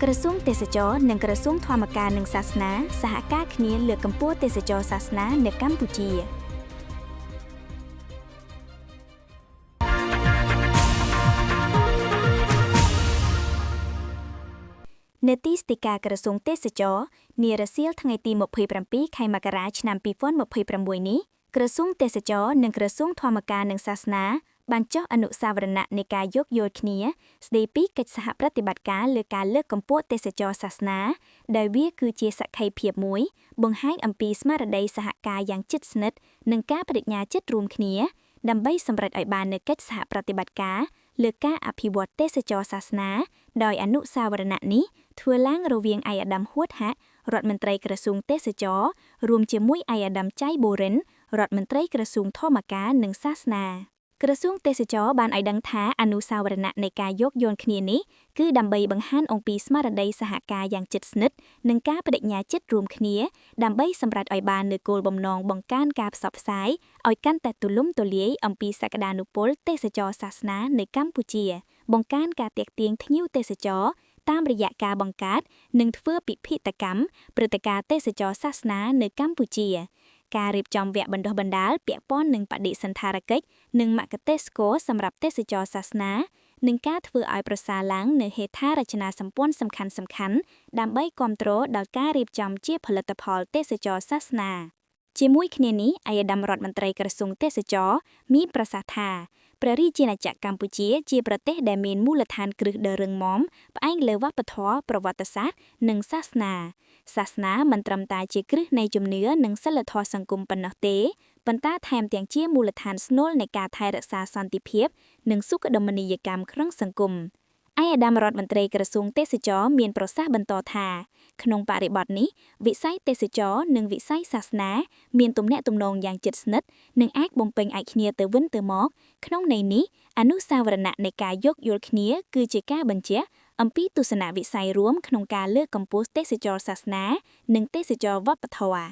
ក្រសួងទេសចរនិងក្រសួងធម្មការនិងសាសនាសហការគ្នាលើកកម្ពស់ទេសចរសាសនានៅកម្ពុជានេតិស្តីការក្រសួងទេសចរនារសៀលថ្ងៃទី27ខែមករាឆ្នាំ2026នេះក្រសួងទេសចរនិងក្រសួងធម្មការនិងសាសនាបានចុះអនុស្សាវរណៈនៃការយោគយល់គ្នាស្តីពីកិច្ចសហប្រតិបត្តិការលើការលើកកម្ពស់ទេសចរសាសនាដែលវាគឺជាសក្ខីភាពមួយបង្ហាញអំពីស្មារតីសហការយ៉ាងជិតស្និទ្ធនិងការបដិញ្ញាចិត្តរួមគ្នាដើម្បីសម្រេចឲ្យបាននូវកិច្ចសហប្រតិបត្តិការលើការអភិវឌ្ឍទេសចរសាសនាដោយអនុស្សាវរណៈនេះធ្វើឡើងរវាងឯកឧត្តមហួតហៈរដ្ឋមន្ត្រីក្រសួងទេសចររួមជាមួយឯកឧត្តមចៃបូរិនរដ្ឋមន្ត្រីក្រសួងធម្មការនិងសាសនាក្រសួងទេសចរបានឲ្យដឹងថាអនុស្សាវរណៈនៃការយោគយល់គ្នានេះគឺដើម្បីបង្ហាញអំពីស្មារតីសហការយ៉ាងជិតស្និទ្ធនិងការបដិញ្ញាចិត្តរួមគ្នាដើម្បីសម្រេចឲ្យបាននូវគោលបំណងបង្កើនការផ្សព្វផ្សាយឲ្យកាន់តែទូលំទូលាយអំពីសក្តានុពលទេសចរសាសនានៅកម្ពុជាបង្កើនការទាក់ទាញភ្ញៀវទេសចរតាមរយៈការបង្កើតនិងធ្វើពិពិធកម្មព្រឹត្តិការណ៍ទេសចរសាសនានៅកម្ពុជាការរៀបចំវគ្គបណ្ដុះបណ្ដាលពាក់ព័ន្ធនឹងបដិសណ្ឋារកិច្ចនិងមគ្គុទ្ទេសក៍សម្រាប់ទេសចរសាសនានិងការធ្វើឲ្យប្រសើរឡើងនូវហេដ្ឋារចនាសម្ព័ន្ធសំខាន់ៗដើម្បីគាំទ្រដល់ការរៀបចំជាផលិតផលទេសចរសាសនាជាមួយគ្នានេះឯកឧត្តមរដ្ឋមន្ត្រីក្រសួងទេសចរមានប្រសាសន៍ថាព្រះរាជាណាចក្រកម្ពុជាជាប្រទេសដែលមានមូលដ្ឋានគ្រឹះដ៏រឹងមាំផ្អែកលើវប្បធម៌ប្រវត្តិសាស្ត្រនិងសាសនាមិនត្រឹមតែជាគ្រឹះនៃជំនឿនិងសីលធម៌សង្គមប៉ុណ្ណោះទេប៉ុន្តែថែមទាំងជាមូលដ្ឋានស្នូលនៃការថែរក្សាសន្តិភាពនិងសុខដុមនីយកម្មក្នុងសង្គមឯកឧត្តមរដ្ឋមន្ត្រីក្រសួងទេសចរមានប្រសាសន៍បន្តថាក្នុងបរិបទនេះវិស័យទេសចរនិងវិស័យសាសនាមានទំនាក់ទំនងយ៉ាងជិតស្និទ្ធនិងអាចបំពេញឯកគ្នាទៅវិញទៅមកក្នុងន័យនេះអនុស្សាវរណៈនៃការយោគយល់គ្នាគឺជាការបញ្ជាក់អំពីទស្សនវិស័យរួមក្នុងការលើកកម្ពស់ទេសចរសាសនានិងទេសចរវប្បធម៌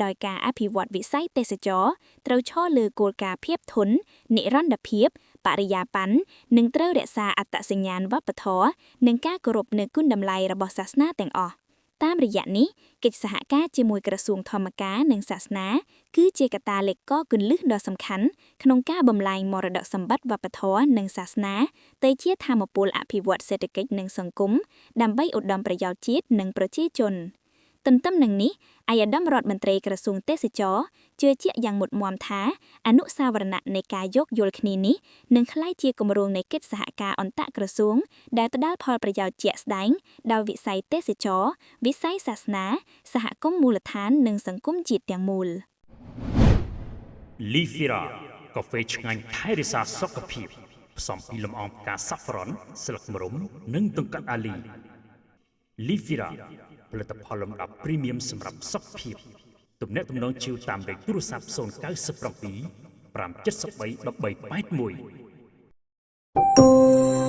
ដោយការអភិវឌ្ឍវិស័យទេសចរត្រូវឈរលើគោលការណ៍ភាពធន់និរន្តរភាពបរិយាបន្ននិងត្រូវរក្សាអត្តសញ្ញាណវប្បធម៌និងការគោរពនូវគុណតម្លៃរបស់សាសនាទាំងអស់តាមរយៈនេះកិច្ចសហការជាមួយក្រសួងធម្មការនិងសាសនាគឺជាកត្តាលេខកគន្លឹះដ៏សំខាន់ក្នុងការបំលែងមរតកសម្បត្តិវប្បធម៌និងសាសនាទៅជាថាមពលអភិវឌ្ឍសេដ្ឋកិច្ចនិងសង្គមដើម្បីឧត្តមប្រយោជន៍ជាតិនិងប្រជាជនទន្ទឹមនឹងនេះឯកឧត្តមរដ្ឋមន្ត្រីក្រសួងទេសចរជឿជាក់យ៉ាងមុតមាំថាអនុស្សាវរណៈនៃការយោគយល់គ្នានេះនឹងក្លាយជាគម្រោងនៃកិច្ចសហការអន្តរក្រសួងដែលផ្ដល់ផលប្រយោជន៍ជាក់ស្ដែងដល់វិស័យទេសចរវិស័យសាសនាសហគមន៍មូលដ្ឋាននិងសង្គមជាតិទាំងមូល Livira កាហ្វេឆ្ងាញ់ថែរក្សាសុខភាពផ្សំពីលំអងផ្កាសាហ្វ្រ៉នស្លឹកម្រុំនិងទង្កាត់អាលី Livira ផលិតផលលំដាប់ព្រីមៀមសម្រាប់សុខភាពទំនាក់ទំនងជាវតាមលេខទូរស័ព្ទ097 573 1381